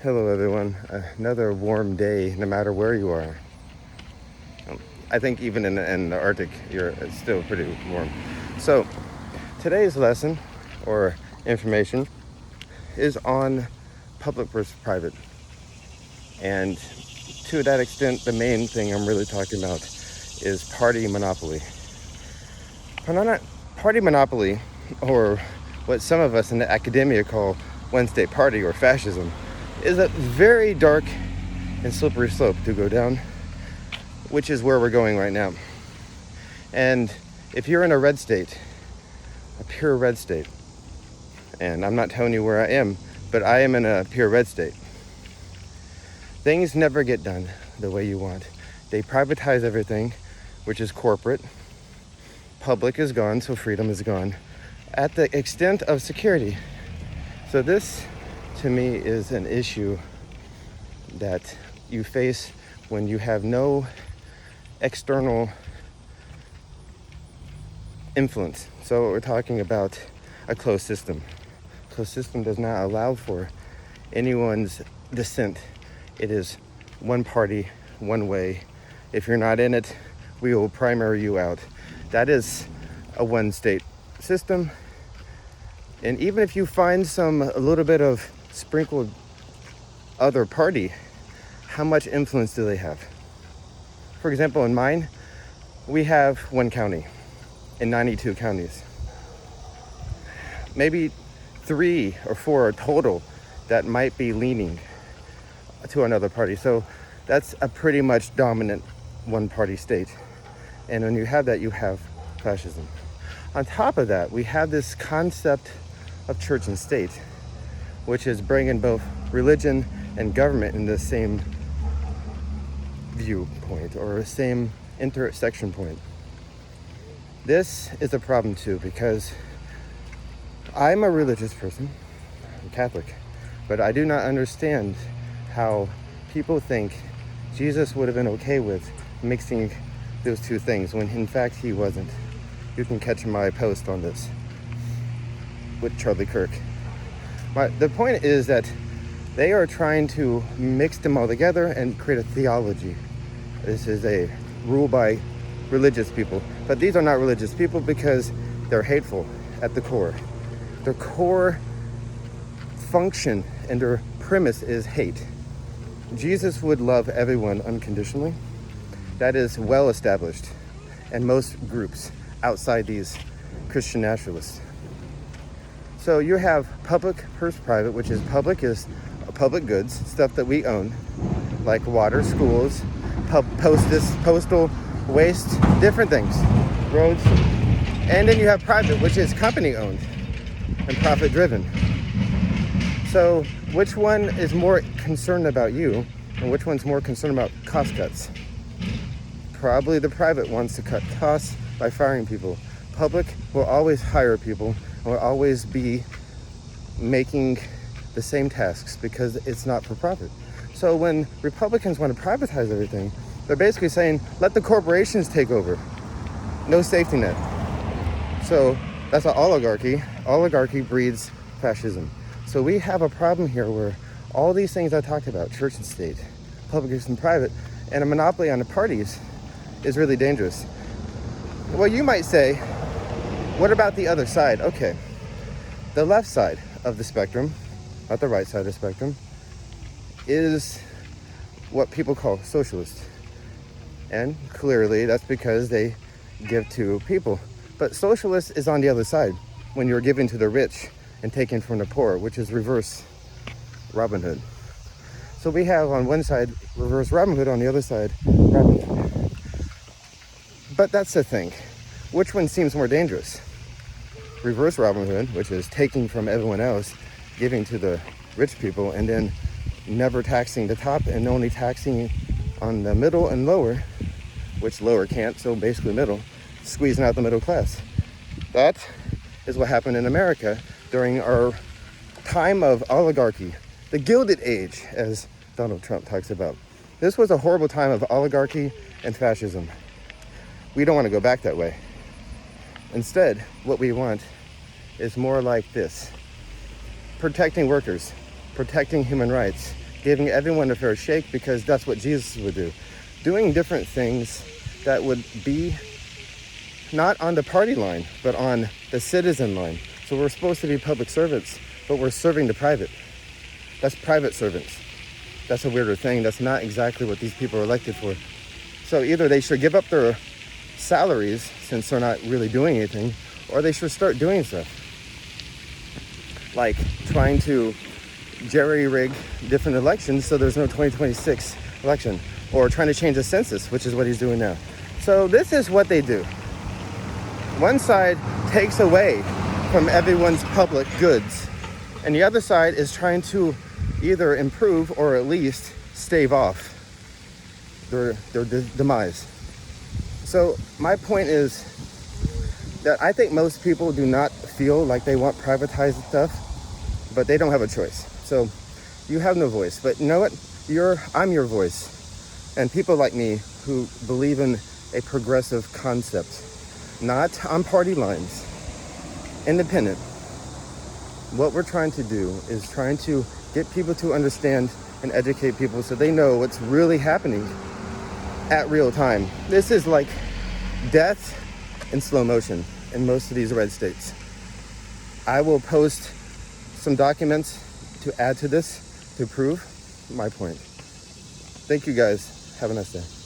Hello everyone, another warm day no matter where you are. I think even in the Arctic it's still pretty warm. So today's lesson or information is on public versus private. And to that extent, the main thing I'm really talking about is party monopoly. Party monopoly, or what some of us in the academia call Wednesday party or fascism, is a very dark and slippery slope to go down, which is where we're going right now. And if you're in a red state, a pure red state, and I'm not telling you where I am, but I am in a pure red state, things never get done the way you want. They privatize everything, which is corporate. Public is gone, so freedom is gone, at the extent of security. So this, to me, is an issue that you face when you have no external influence. So we're talking about a closed system. Closed system does not allow for anyone's dissent. It is one party, one way. If you're not in it, we will primary you out. That is a one-state system. And even if you find a little bit of sprinkled other party, how much influence do they have? For example, in mine, we have one county in 92 counties. Maybe 3 or 4 total that might be leaning to another party. So that's a pretty much dominant one-party state. And when you have that, you have fascism. On top of that, we have this concept of church and state, which is bringing both religion and government in the same viewpoint or the same intersection point. This is a problem too, because I'm a religious person, I'm Catholic, but I do not understand how people think Jesus would have been okay with mixing those two things when in fact he wasn't. You can catch my post on this with Charlie Kirk. The point is that they are trying to mix them all together and create a theology. This is a rule by religious people, but these are not religious people because they're hateful at the core. Their core function and their premise is hate. Jesus would love everyone unconditionally. That is well established in most groups outside these Christian nationalists. So you have public versus private, which is public goods, stuff that we own, like water, schools, postal waste, different things, roads. And then you have private, which is company owned and profit driven. So which one is more concerned about you and which one's more concerned about cost cuts? Probably the private wants to cut costs by firing people. Public will always hire people and will always be making the same tasks because it's not for profit. So when Republicans want to privatize everything, they're basically saying, let the corporations take over. No safety net. So that's an oligarchy. Oligarchy breeds fascism. So we have a problem here where all these things I talked about, church and state, public and private, and a monopoly on the parties is really dangerous. Well, you might say, what about the other side? Okay, the left side of the spectrum, not the right side of the spectrum, is what people call socialist. And clearly that's because they give to people. But socialist is on the other side, when you're giving to the rich and taking from the poor, which is reverse Robin Hood. So we have on one side reverse Robin Hood, on the other side Robin Hood. But that's the thing. Which one seems more dangerous? Reverse Robin Hood, which is taking from everyone else, giving to the rich people, and then never taxing the top and only taxing on the middle and lower, which lower can't, so basically middle, squeezing out the middle class. That is what happened in America during our time of oligarchy, the Gilded Age, as Donald Trump talks about. This was a horrible time of oligarchy and fascism. We don't want to go back that way. Instead, what we want is more like this. Protecting workers, protecting human rights, giving everyone a fair shake, because that's what Jesus would do. Doing different things that would be not on the party line, but on the citizen line. So we're supposed to be public servants, but we're serving the private. That's private servants. That's a weirder thing. That's not exactly what these people are elected for. So either they should give up their salaries, since they're not really doing anything, or they should start doing stuff. Like trying to jerry-rig different elections so there's no 2026 election, or trying to change the census, which is what he's doing now. So this is what they do. One side takes away from everyone's public goods, and the other side is trying to either improve or at least stave off their demise. So my point is that I think most people do not feel like they want privatized stuff, but they don't have a choice. So you have no voice. But you know what? I'm your voice. And people like me who believe in a progressive concept, not on party lines, independent. What we're trying to do is trying to get people to understand and educate people so they know what's really happening at real time. This is like death in slow motion in most of these red states. I will post some documents to add to this to prove my point. Thank you guys. Have a nice day.